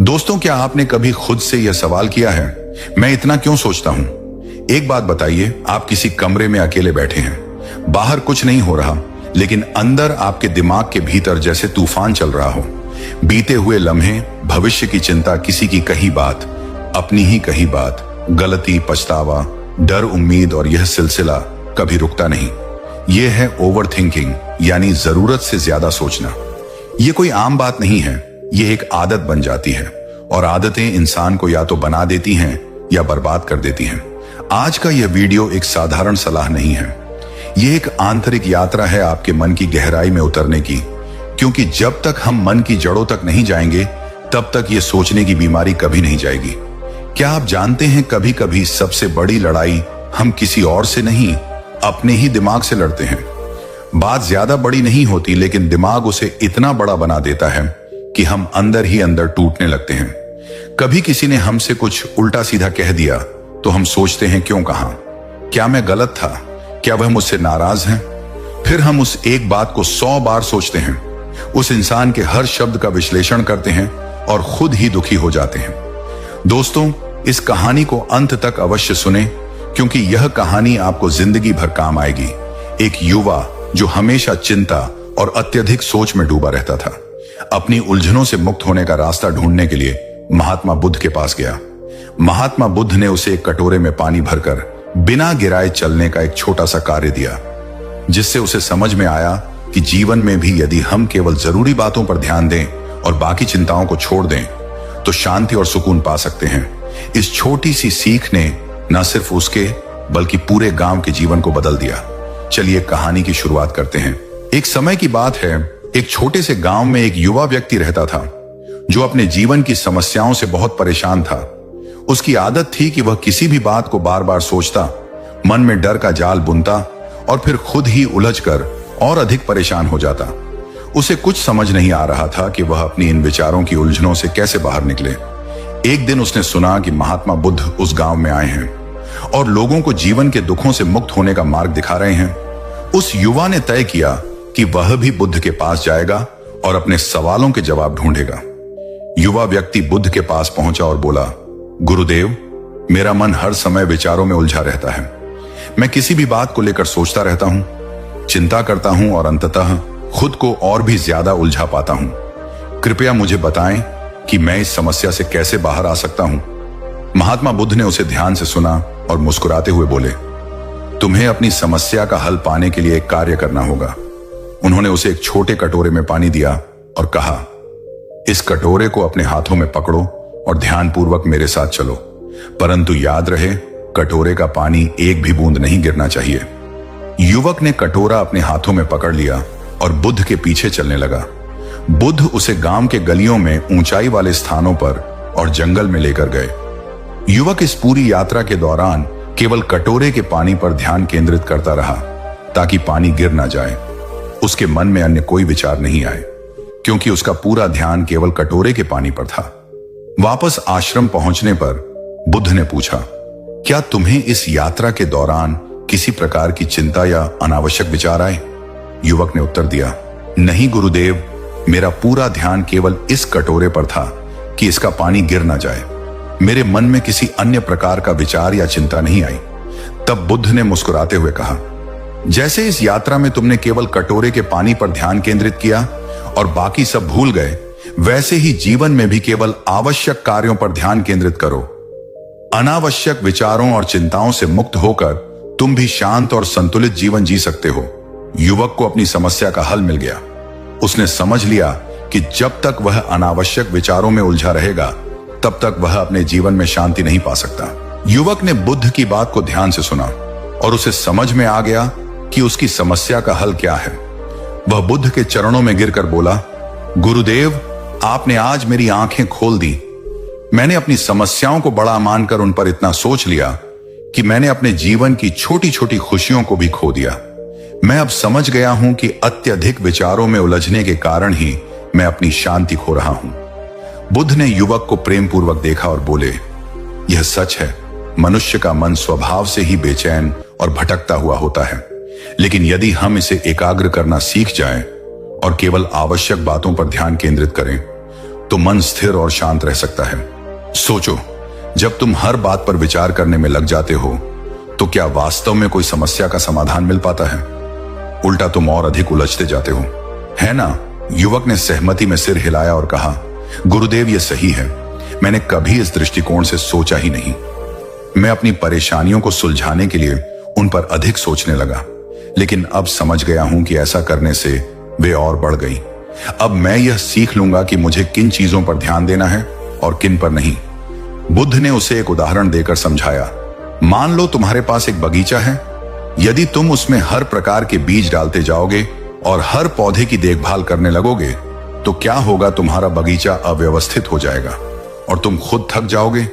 दोस्तों, क्या आपने कभी खुद से यह सवाल किया है, मैं इतना क्यों सोचता हूं? एक बात बताइए, आप किसी कमरे में अकेले बैठे हैं, बाहर कुछ नहीं हो रहा, लेकिन अंदर आपके दिमाग के भीतर जैसे तूफान चल रहा हो। बीते हुए लम्हे, भविष्य की चिंता, किसी की कही बात, अपनी ही कही बात, गलती, पछतावा, डर, उम्मीद, और यह सिलसिला कभी रुकता नहीं। यह है ओवर थिंकिंग, यानी जरूरत से ज्यादा सोचना। यह कोई आम बात नहीं है, यह एक आदत बन जाती है, और आदतें इंसान को या तो बना देती हैं या बर्बाद कर देती हैं। आज का यह वीडियो एक साधारण सलाह नहीं है, यह एक आंतरिक यात्रा है आपके मन की गहराई में उतरने की, क्योंकि जब तक हम मन की जड़ों तक नहीं जाएंगे तब तक यह सोचने की बीमारी कभी नहीं जाएगी। क्या आप जानते हैं, कभी कभी सबसे बड़ी लड़ाई हम किसी और से नहीं, अपने ही दिमाग से लड़ते हैं। बात ज्यादा बड़ी नहीं होती, लेकिन दिमाग उसे इतना बड़ा बना देता है कि हम अंदर ही अंदर टूटने लगते हैं। कभी किसी ने हमसे कुछ उल्टा सीधा कह दिया तो हम सोचते हैं, क्यों कहा? क्या मैं गलत था? क्या वह मुझसे नाराज है? फिर हम उस एक बात को 100 बार सोचते हैं, उस इंसान के हर शब्द का विश्लेषण करते हैं और खुद ही दुखी हो जाते हैं। दोस्तों, इस कहानी को अंत तक अवश्य सुने, क्योंकि यह कहानी आपको जिंदगी भर काम आएगी। एक युवा जो हमेशा चिंता और अत्यधिक सोच में डूबा रहता था, अपनी उलझनों से मुक्त होने का रास्ता ढूंढने के लिए महात्मा बुद्ध के पास गया। महात्मा बुद्ध ने उसे एक कटोरे में पानी भरकर बिना गिराए चलने का एक छोटा सा कार्य दिया, जिससे उसे समझ में आया कि जीवन में भी यदि हम केवल जरूरी बातों पर ध्यान दें और बाकी चिंताओं को छोड़ दें तो शांति और सुकून पा सकते हैं। इस छोटी सी सीख ने न सिर्फ उसके बल्कि पूरे गांव के जीवन को बदल दिया। चलिए कहानी की शुरुआत करते हैं। एक समय की बात है, एक छोटे से गांव में एक युवा व्यक्ति रहता था जो अपने जीवन की समस्याओं से बहुत परेशान था। उसकी आदत थी कि वह किसी भी बात को बार बार सोचता, मन में डर का जाल बुनता और फिर खुद ही उलझकर और अधिक परेशान हो जाता। उसे कुछ समझ नहीं आ रहा था कि वह अपनी इन विचारों की उलझनों से कैसे बाहर निकले। एक दिन उसने सुना कि महात्मा बुद्ध उस गांव में आए हैं और लोगों को जीवन के दुखों से मुक्त होने का मार्ग दिखा रहे हैं। उस युवा ने तय किया कि वह भी बुद्ध के पास जाएगा और अपने सवालों के जवाब ढूंढेगा। युवा व्यक्ति बुद्ध के पास पहुंचा और बोला, गुरुदेव, मेरा मन हर समय विचारों में उलझा रहता है। मैं किसी भी बात को लेकर सोचता रहता हूं, चिंता करता हूं और अंततः खुद को और भी ज्यादा उलझा पाता हूं। कृपया मुझे बताएं कि मैं इस समस्या से कैसे बाहर आ सकता हूं। महात्मा बुद्ध ने उसे ध्यान से सुना और मुस्कुराते हुए बोले, तुम्हें अपनी समस्या का हल पाने के लिए एक कार्य करना होगा। उन्होंने उसे एक छोटे कटोरे में पानी दिया और कहा, इस कटोरे को अपने हाथों में पकड़ो और ध्यानपूर्वक मेरे साथ चलो, परंतु याद रहे, कटोरे का पानी एक भी बूंद नहीं गिरना चाहिए। युवक ने कटोरा अपने हाथों में पकड़ लिया और बुद्ध के पीछे चलने लगा। बुद्ध उसे गांव के गलियों में, ऊंचाई वाले स्थानों पर और जंगल में लेकर गए। युवक इस पूरी यात्रा के दौरान केवल कटोरे के पानी पर ध्यान केंद्रित करता रहा ताकि पानी गिर ना जाए। उसके मन में अन्य कोई विचार नहीं आए, क्योंकि उसका पूरा ध्यान केवल कटोरे के पानी पर था। वापस आश्रम पहुंचने पर बुद्ध ने पूछा, क्या तुम्हें इस यात्रा के दौरान किसी प्रकार की चिंता या अनावश्यक विचार आए? युवक ने उत्तर दिया, नहीं गुरुदेव, मेरा पूरा ध्यान केवल इस कटोरे पर था कि इसका पानी गिर ना जाए। मेरे मन में किसी अन्य प्रकार का विचार या चिंता नहीं आई। तब बुद्ध ने मुस्कुराते हुए कहा, जैसे इस यात्रा में तुमने केवल कटोरे के पानी पर ध्यान केंद्रित किया और बाकी सब भूल गए, वैसे ही जीवन में भी केवल आवश्यक कार्यों पर ध्यान केंद्रित करो। अनावश्यक विचारों और चिंताओं से मुक्त होकर तुम भी शांत और संतुलित जीवन जी सकते हो। युवक को अपनी समस्या का हल मिल गया। उसने समझ लिया कि जब तक वह अनावश्यक विचारों में उलझा रहेगा तब तक वह अपने जीवन में शांति नहीं पा सकता। युवक ने बुद्ध की बात को ध्यान से सुना और उसे समझ में आ गया कि उसकी समस्या का हल क्या है। वह बुद्ध के चरणों में गिरकर बोला, गुरुदेव, आपने आज मेरी आंखें खोल दी। मैंने अपनी समस्याओं को बड़ा मानकर उन पर इतना सोच लिया कि मैंने अपने जीवन की छोटी छोटी खुशियों को भी खो दिया। मैं अब समझ गया हूं कि अत्यधिक विचारों में उलझने के कारण ही मैं अपनी शांति खो रहा हूं। बुद्ध ने युवक को प्रेम पूर्वक देखा और बोले, यह सच है, मनुष्य का मन स्वभाव से ही बेचैन और भटकता हुआ होता है, लेकिन यदि हम इसे एकाग्र करना सीख जाएं और केवल आवश्यक बातों पर ध्यान केंद्रित करें तो मन स्थिर और शांत रह सकता है। सोचो, जब तुम हर बात पर विचार करने में लग जाते हो तो क्या वास्तव में कोई समस्या का समाधान मिल पाता है? उल्टा तुम और अधिक उलझते जाते हो, है ना? युवक ने सहमति में सिर हिलाया और कहा, गुरुदेव ये सही है, मैंने कभी इस दृष्टिकोण से सोचा ही नहीं। मैं अपनी परेशानियों को सुलझाने के लिए उन पर अधिक सोचने लगा, लेकिन अब समझ गया हूं कि ऐसा करने से वे और बढ़ गई। अब मैं यह सीख लूंगा कि मुझे किन चीजों पर ध्यान देना है और किन पर नहीं। बुद्ध ने उसे एक उदाहरण देकर समझाया। मान लो तुम्हारे पास एक बगीचा है। यदि तुम उसमें हर प्रकार के बीज डालते जाओगे और हर पौधे की देखभाल करने लगोगे तो क्या होगा? तुम्हारा बगीचा अव्यवस्थित हो जाएगा और तुम खुद थक जाओगे।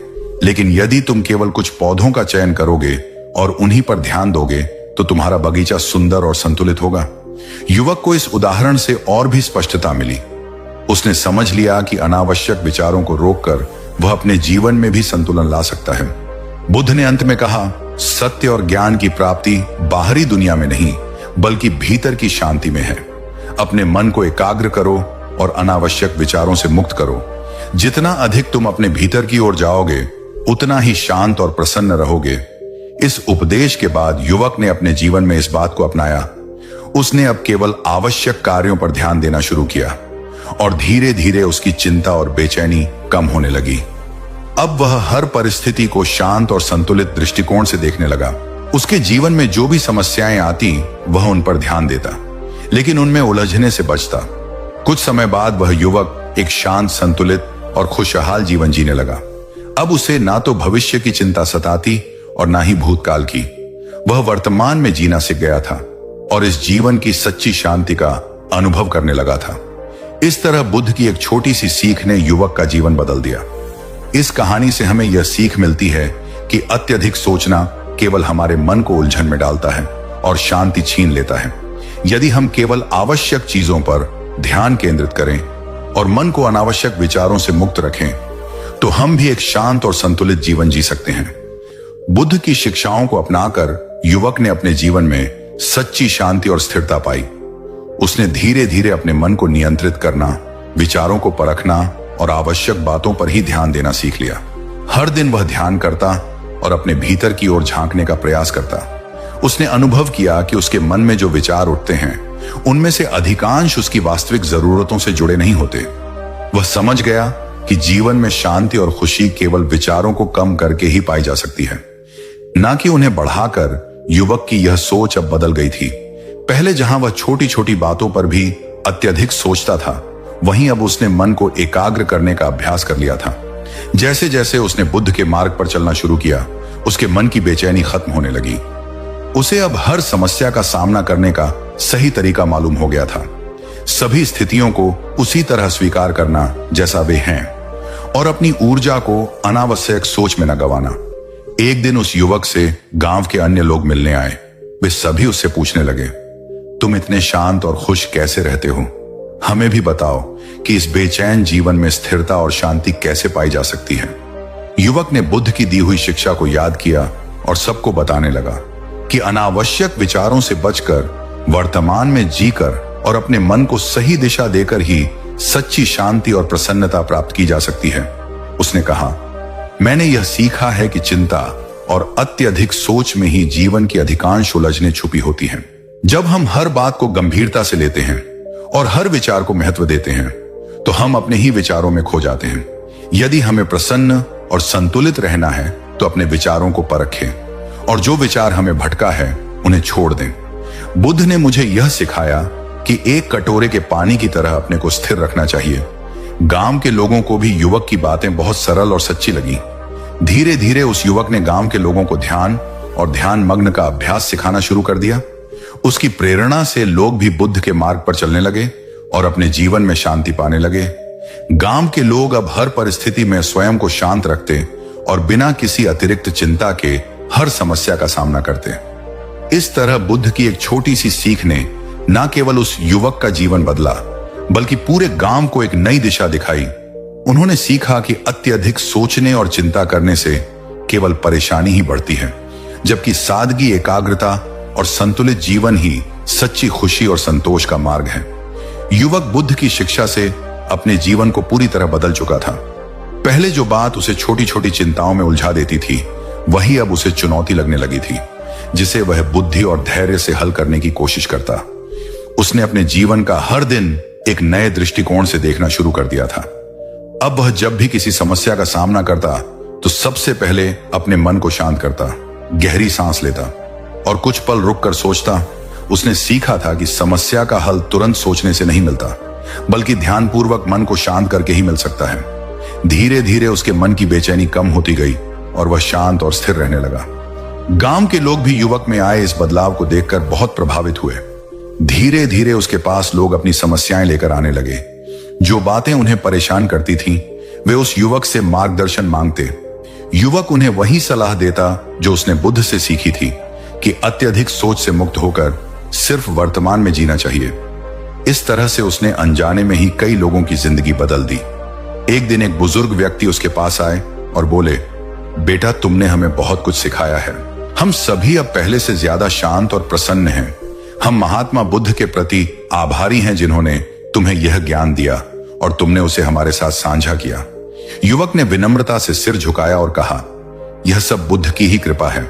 लेकिन यदि तुम केवल कुछ पौधों का चयन करोगे और उन्हीं पर ध्यान दोगे तो तुम्हारा बगीचा सुंदर और संतुलित होगा। युवक को इस उदाहरण से और भी स्पष्टता मिली। उसने समझ लिया कि अनावश्यक विचारों को रोककर वह अपने जीवन में भी संतुलन ला सकता है। बुद्ध ने अंत में कहा, सत्य और ज्ञान की प्राप्ति बाहरी दुनिया में नहीं बल्कि भीतर की शांति में है। अपने मन को एकाग्र करो और अनावश्यक विचारों से मुक्त करो। जितना अधिक तुम अपने भीतर की ओर जाओगे उतना ही शांत और प्रसन्न रहोगे। इस उपदेश के बाद युवक ने अपने जीवन में इस बात को अपनाया। उसने अब केवल आवश्यक कार्यों पर ध्यान देना शुरू किया और धीरे धीरे उसकी चिंता और बेचैनी कम होने लगी। अब वह हर परिस्थिति को शांत और संतुलित दृष्टिकोण से देखने लगा। उसके जीवन में जो भी समस्याएं आती वह उन पर ध्यान देता, लेकिन उनमें उलझने से बचता। कुछ समय बाद वह युवक एक शांत, संतुलित और खुशहाल जीवन जीने लगा। अब उसे ना तो भविष्य की चिंता सताती और ना ही भूतकाल की। वह वर्तमान में जीना सीख गया था और इस जीवन की सच्ची शांति का अनुभव करने लगा था। इस तरह बुद्ध की एक छोटी सी सीख ने युवक का जीवन बदल दिया। इस कहानी से हमें यह सीख मिलती है कि अत्यधिक सोचना केवल हमारे मन को उलझन में डालता है और शांति छीन लेता है। यदि हम केवल आवश्यक चीजों पर ध्यान केंद्रित करें और मन को अनावश्यक विचारों से मुक्त रखें तो हम भी एक शांत और संतुलित जीवन जी सकते हैं। बुद्ध की शिक्षाओं को अपनाकर युवक ने अपने जीवन में सच्ची शांति और स्थिरता पाई। उसने धीरे धीरे अपने मन को नियंत्रित करना, विचारों को परखना और आवश्यक बातों पर ही ध्यान देना सीख लिया। हर दिन वह ध्यान करता और अपने भीतर की ओर झांकने का प्रयास करता। उसने अनुभव किया कि उसके मन में जो विचार उठते हैं उनमें से अधिकांश उसकी वास्तविक जरूरतों से जुड़े नहीं होते। वह समझ गया कि जीवन में शांति और खुशी केवल विचारों को कम करके ही पाई जा सकती है, ना कि उन्हें बढ़ाकर। युवक की यह सोच अब बदल गई थी। पहले जहां वह छोटी छोटी बातों पर भी अत्यधिक सोचता था, वहीं अब उसने मन को एकाग्र करने का अभ्यास कर लिया था। जैसे जैसे उसने बुद्ध के मार्ग पर चलना शुरू किया, उसके मन की बेचैनी खत्म होने लगी। उसे अब हर समस्या का सामना करने का सही तरीका मालूम हो गया था। सभी स्थितियों को उसी तरह स्वीकार करना जैसा वे हैं और अपनी ऊर्जा को अनावश्यक सोच में न गंवाना। एक दिन उस युवक से गांव के अन्य लोग मिलने आए। वे सभी उससे पूछने लगे, तुम इतने शांत और खुश कैसे रहते हो? हमें भी बताओ कि इस बेचैन जीवन में स्थिरता और शांति कैसे पाई जा सकती है। युवक ने बुद्ध की दी हुई शिक्षा को याद किया और सबको बताने लगा कि अनावश्यक विचारों से बचकर, वर्तमान में जीकर और अपने मन को सही दिशा देकर ही सच्ची शांति और प्रसन्नता प्राप्त की जा सकती है। उसने कहा, मैंने यह सीखा है कि चिंता और अत्यधिक सोच में ही जीवन की अधिकांश उलझनें छुपी होती हैं। जब हम हर बात को गंभीरता से लेते हैं और हर विचार को महत्व देते हैं तो हम अपने ही विचारों में खो जाते हैं। यदि हमें प्रसन्न और संतुलित रहना है तो अपने विचारों को परखें और जो विचार हमें भटका है उन्हें छोड़ दें। बुद्ध ने मुझे यह सिखाया कि एक कटोरे के पानी की तरह अपने को स्थिर रखना चाहिए। गांव के लोगों को भी युवक की बातें बहुत सरल और सच्ची लगी। धीरे धीरे उस युवक ने गांव के लोगों को ध्यान और ध्यान मग्न का अभ्यास सिखाना शुरू कर दिया। उसकी प्रेरणा से लोग भी बुद्ध के मार्ग पर चलने लगे और अपने जीवन में शांति पाने लगे। गांव के लोग अब हर परिस्थिति में स्वयं को शांत रखते और बिना किसी अतिरिक्त चिंता के हर समस्या का सामना करते। इस तरह बुद्ध की एक छोटी सी सीख ने न केवल उस युवक का जीवन बदला बल्कि पूरे गांव को एक नई दिशा दिखाई। उन्होंने सीखा कि अत्यधिक सोचने और चिंता करने से केवल परेशानी ही बढ़ती है, जबकि सादगी, एकाग्रता और संतुलित जीवन ही सच्ची खुशी और संतोष का मार्ग है। युवक बुद्ध की शिक्षा से अपने जीवन को पूरी तरह बदल चुका था। पहले जो बात उसे छोटी छोटी चिंताओं में उलझा देती थी, वही अब उसे चुनौती लगने लगी थी, जिसे वह बुद्धि और धैर्य से हल करने की कोशिश करता। उसने अपने जीवन का हर दिन एक नए दृष्टिकोण से देखना शुरू कर दिया था। अब वह जब भी किसी समस्या का सामना करता तो सबसे पहले अपने मन को शांत करता, गहरी सांस लेता और कुछ पल रुककर सोचता। उसने सीखा था कि समस्या का हल तुरंत सोचने से नहीं मिलता, बल्कि ध्यानपूर्वक मन को शांत करके ही मिल सकता है। धीरे धीरे उसके मन की बेचैनी कम होती गई और वह शांत और स्थिर रहने लगा। गांव के लोग भी युवक में आए इस बदलाव को देखकर बहुत प्रभावित हुए। धीरे धीरे उसके पास लोग अपनी समस्याएं लेकर आने लगे। जो बातें उन्हें परेशान करती थीं, वे उस युवक से मार्गदर्शन मांगते। युवक उन्हें वही सलाह देता जो उसने बुद्ध से सीखी थी कि अत्यधिक सोच से मुक्त होकर सिर्फ वर्तमान में जीना चाहिए। इस तरह से उसने अनजाने में ही कई लोगों की जिंदगी बदल दी। एक दिन एक बुजुर्ग व्यक्ति उसके पास आए और बोले, बेटा, तुमने हमें बहुत कुछ सिखाया है। हम सभी अब पहले से ज्यादा शांत और प्रसन्न हैं। हम महात्मा बुद्ध के प्रति आभारी हैं जिन्होंने तुम्हें यह ज्ञान दिया और तुमने उसे हमारे साथ साझा किया। युवक ने विनम्रता से सिर झुकाया और कहा, यह सब बुद्ध की ही कृपा है।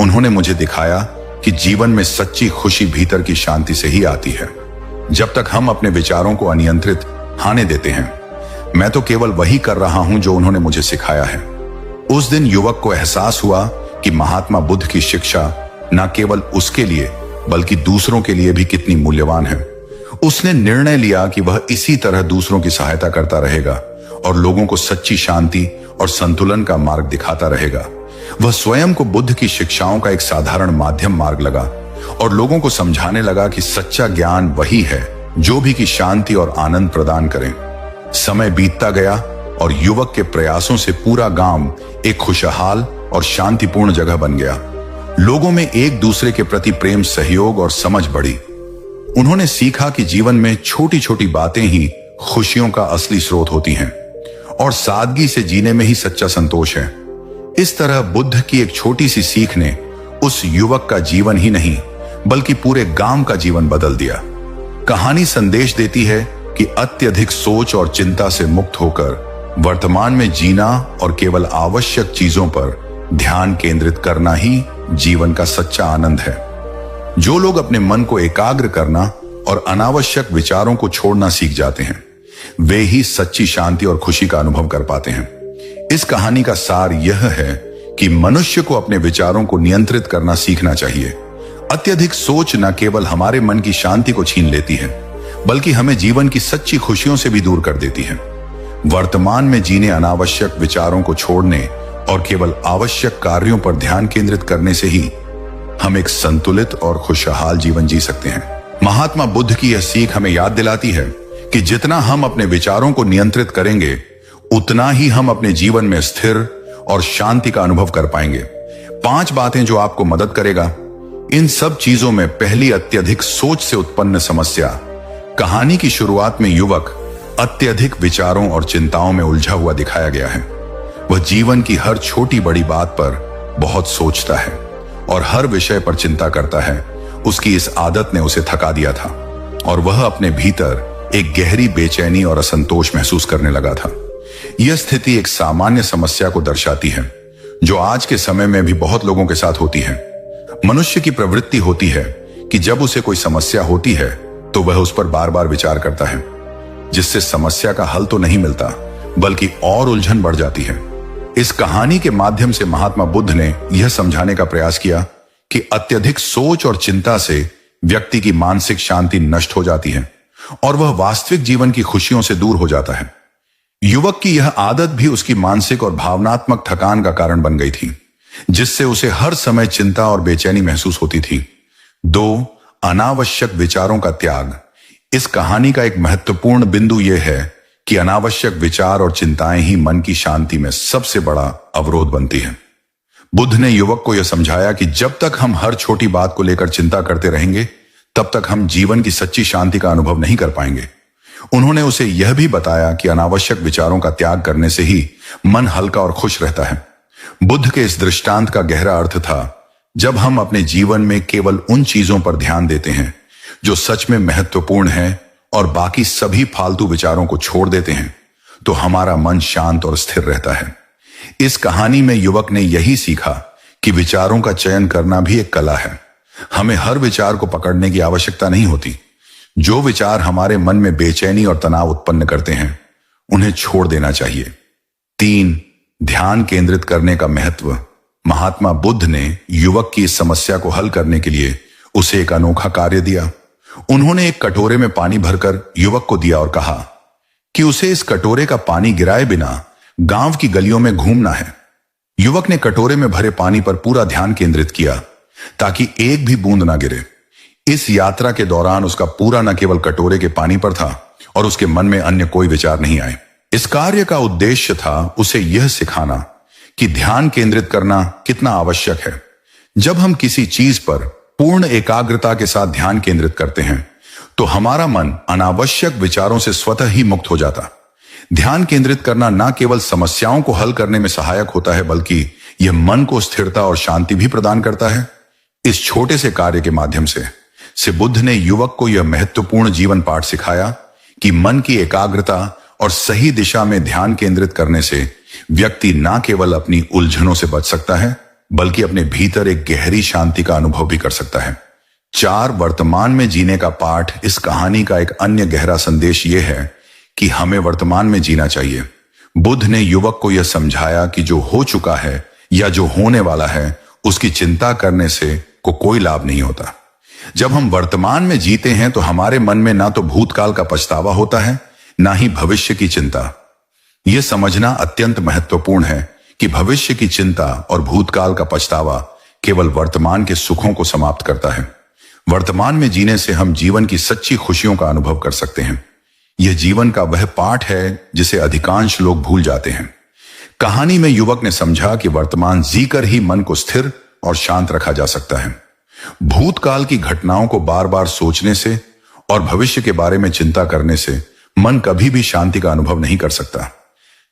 उन्होंने मुझे दिखाया कि जीवन में सच्ची खुशी भीतर की शांति से ही आती है। जब तक हम अपने विचारों को अनियंत्रित आने देते हैं, मैं तो केवल वही कर रहा हूं जो उन्होंने मुझे सिखाया है। उस दिन युवक को एहसास हुआ कि महात्मा बुद्ध की शिक्षा न केवल उसके लिए बल्कि दूसरों के लिए भी कितनी मूल्यवान है। उसने निर्णय लिया कि वह इसी तरह दूसरों की सहायता करता रहेगा और लोगों को सच्ची शांति और संतुलन का मार्ग दिखाता रहेगा। वह स्वयं को बुद्ध की शिक्षाओं का एक साधारण माध्यम मार्ग लगा और लोगों को समझाने लगा कि सच्चा ज्ञान वही है जो भी की शांति और आनंद प्रदान करे। समय बीतता गया और युवक के प्रयासों से पूरा गांव एक खुशहाल और शांतिपूर्ण जगह बन गया। लोगों में एक दूसरे के प्रति प्रेम, सहयोग और समझ बढ़ी। उन्होंने सीखा कि जीवन में छोटी छोटी बातें ही खुशियों का असली स्रोत होती हैं और सादगी से जीने में ही सच्चा संतोष है। इस तरह बुद्ध की एक छोटी सी सीख ने उस युवक का जीवन ही नहीं बल्कि पूरे गांव का जीवन बदल दिया। कहानी संदेश देती है कि अत्यधिक सोच और चिंता से मुक्त होकर वर्तमान में जीना और केवल आवश्यक चीजों पर ध्यान केंद्रित करना ही जीवन का सच्चा आनंद है। जो लोग अपने मन को एकाग्र करना और अनावश्यक विचारों को छोड़ना सीख जाते हैं, वे ही सच्ची शांति और खुशी का अनुभव कर पाते हैं। इस कहानी का सार यह है कि मनुष्य को अपने विचारों को नियंत्रित करना सीखना चाहिए। अत्यधिक सोच न केवल हमारे मन की शांति को छीन लेती है, बल्कि हमें जीवन की सच्ची खुशियों से भी दूर कर देती है। वर्तमान में जीने, अनावश्यक विचारों को छोड़ने और केवल आवश्यक कार्यों पर ध्यान केंद्रित करने से ही हम एक संतुलित और खुशहाल जीवन जी सकते हैं। महात्मा बुद्ध की यह सीख हमें याद दिलाती है कि जितना हम अपने विचारों को नियंत्रित करेंगे, उतना ही हम अपने जीवन में स्थिर और शांति का अनुभव कर पाएंगे। 5 बातें जो आपको मदद करेगा। इन सब चीजों में पहली, अत्यधिक सोच से उत्पन्न समस्या। कहानी की शुरुआत में युवक अत्यधिक विचारों और चिंताओं में उलझा हुआ दिखाया गया है। वह जीवन की हर छोटी बड़ी बात पर बहुत सोचता है और हर विषय पर चिंता करता है। उसकी इस आदत ने उसे थका दिया था और वह अपने भीतर एक गहरी बेचैनी और असंतोष महसूस करने लगा था। यह स्थिति एक सामान्य समस्या को दर्शाती है जो आज के समय में भी बहुत लोगों के साथ होती है। मनुष्य की प्रवृत्ति होती है कि जब उसे कोई समस्या होती है तो वह उस पर बार बार विचार करता है, जिससे समस्या का हल तो नहीं मिलता बल्कि और उलझन बढ़ जाती है। इस कहानी के माध्यम से महात्मा बुद्ध ने यह समझाने का प्रयास किया कि अत्यधिक सोच और चिंता से व्यक्ति की मानसिक शांति नष्ट हो जाती है और वह वास्तविक जीवन की खुशियों से दूर हो जाता है। युवक की यह आदत भी उसकी मानसिक और भावनात्मक थकान का कारण बन गई थी, जिससे उसे हर समय चिंता और बेचैनी महसूस होती थी। 2, अनावश्यक विचारों का त्याग। इस कहानी का एक महत्वपूर्ण बिंदु यह है कि अनावश्यक विचार और चिंताएं ही मन की शांति में सबसे बड़ा अवरोध बनती हैं। बुद्ध ने युवक को यह समझाया कि जब तक हम हर छोटी बात को लेकर चिंता करते रहेंगे, तब तक हम जीवन की सच्ची शांति का अनुभव नहीं कर पाएंगे। उन्होंने उसे यह भी बताया कि अनावश्यक विचारों का त्याग करने से ही मन हल्का और खुश रहता है। बुद्ध के इस दृष्टांत का गहरा अर्थ था, जब हम अपने जीवन में केवल उन चीजों पर ध्यान देते हैं जो सच में महत्वपूर्ण है और बाकी सभी फालतू विचारों को छोड़ देते हैं तो हमारा मन शांत और स्थिर रहता है। इस कहानी में युवक ने यही सीखा कि विचारों का चयन करना भी एक कला है। हमें हर विचार को पकड़ने की आवश्यकता नहीं होती। जो विचार हमारे मन में बेचैनी और तनाव उत्पन्न करते हैं उन्हें छोड़ देना चाहिए। 3. ध्यान केंद्रित करने का महत्व। महात्मा बुद्ध ने युवक की इस समस्या को हल करने के लिए उसे एक अनोखा कार्य दिया। उन्होंने एक कटोरे में पानी भरकर युवक को दिया और कहा कि उसे इस कटोरे का पानी गिराए बिना गांव की गलियों में घूमना है। युवक ने कटोरे में भरे पानी पर पूरा ध्यान केंद्रित किया ताकि एक भी बूंद ना गिरे। इस यात्रा के दौरान उसका पूरा न केवल कटोरे के पानी पर था और उसके मन में अन्य कोई विचार नहीं आए। इस कार्य का उद्देश्य था उसे यह सिखाना कि ध्यान केंद्रित करना कितना आवश्यक है। जब हम किसी चीज पर पूर्ण एकाग्रता के साथ ध्यान केंद्रित करते हैं तो हमारा मन अनावश्यक विचारों से स्वतः ही मुक्त हो जाता। ध्यान केंद्रित करना न केवल समस्याओं को हल करने में सहायक होता है बल्कि यह मन को स्थिरता और शांति भी प्रदान करता है। इस छोटे से कार्य के माध्यम से बुद्ध ने युवक को यह महत्वपूर्ण जीवन पाठ सिखाया कि मन की एकाग्रता और सही दिशा में ध्यान केंद्रित करने से व्यक्ति न केवल अपनी उलझनों से बच सकता है बल्कि अपने भीतर एक गहरी शांति का अनुभव भी कर सकता है। 4. वर्तमान में जीने का पाठ। इस कहानी का एक अन्य गहरा संदेश यह है कि हमें वर्तमान में जीना चाहिए। बुद्ध ने युवक को यह समझाया कि जो हो चुका है या जो होने वाला है उसकी चिंता करने से कोई लाभ नहीं होता। जब हम वर्तमान में जीते हैं तो हमारे मन में ना तो भूतकाल का पछतावा होता है ना ही भविष्य की चिंता। यह समझना अत्यंत महत्वपूर्ण है कि भविष्य की चिंता और भूतकाल का पछतावा केवल वर्तमान के सुखों को समाप्त करता है। वर्तमान में जीने से हम जीवन की सच्ची खुशियों का अनुभव कर सकते हैं। यह जीवन का वह पाठ है जिसे अधिकांश लोग भूल जाते हैं। कहानी में युवक ने समझा कि वर्तमान जीकर ही मन को स्थिर और शांत रखा जा सकता है। भूतकाल की घटनाओं को बार बार सोचने से और भविष्य के बारे में चिंता करने से मन कभी भी शांति का अनुभव नहीं कर सकता।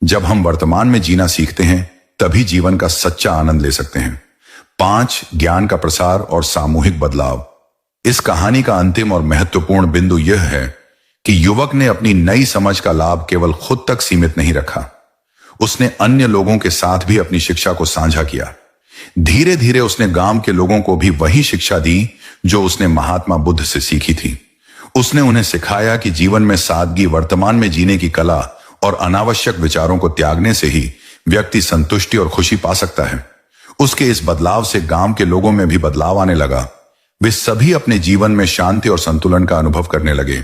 जब हम वर्तमान में जीना सीखते हैं तभी जीवन का सच्चा आनंद ले सकते हैं। 5. ज्ञान का प्रसार और सामूहिक बदलाव। इस कहानी का अंतिम और महत्वपूर्ण बिंदु यह है कि युवक ने अपनी नई समझ का लाभ केवल खुद तक सीमित नहीं रखा। उसने अन्य लोगों के साथ भी अपनी शिक्षा को साझा किया। धीरे धीरे उसने गांव के लोगों को भी वही शिक्षा दी जो उसने महात्मा बुद्ध से सीखी थी। उसने उन्हें सिखाया कि जीवन में सादगी, वर्तमान में जीने की कला और अनावश्यक विचारों को त्यागने से ही व्यक्ति संतुष्टि और खुशी पा सकता है। उसके इस बदलाव से गांव के लोगों में भी बदलाव आने लगा। वे सभी अपने जीवन में शांति और संतुलन का अनुभव करने लगे।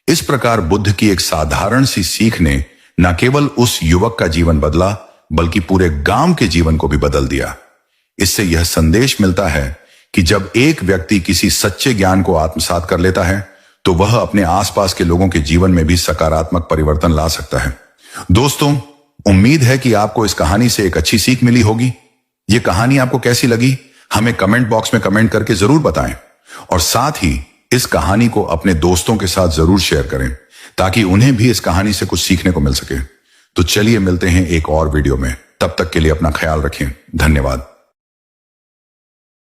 इस प्रकार बुद्ध की एक साधारण सी सीख ने न केवल उस युवक का जीवन बदला बल्कि पूरे गांव के जीवन को भी बदल दिया। इससे यह संदेश मिलता है कि जब एक व्यक्ति किसी सच्चे ज्ञान को आत्मसात कर लेता है तो वह अपने आसपास के लोगों के जीवन में भी सकारात्मक परिवर्तन ला सकता है। दोस्तों, उम्मीद है कि आपको इस कहानी से एक अच्छी सीख मिली होगी। यह कहानी आपको कैसी लगी हमें कमेंट बॉक्स में कमेंट करके जरूर बताएं और साथ ही इस कहानी को अपने दोस्तों के साथ जरूर शेयर करें ताकि उन्हें भी इस कहानी से कुछ सीखने को मिल सके। तो चलिए मिलते हैं एक और वीडियो में। तब तक के लिए अपना ख्याल रखें। धन्यवाद।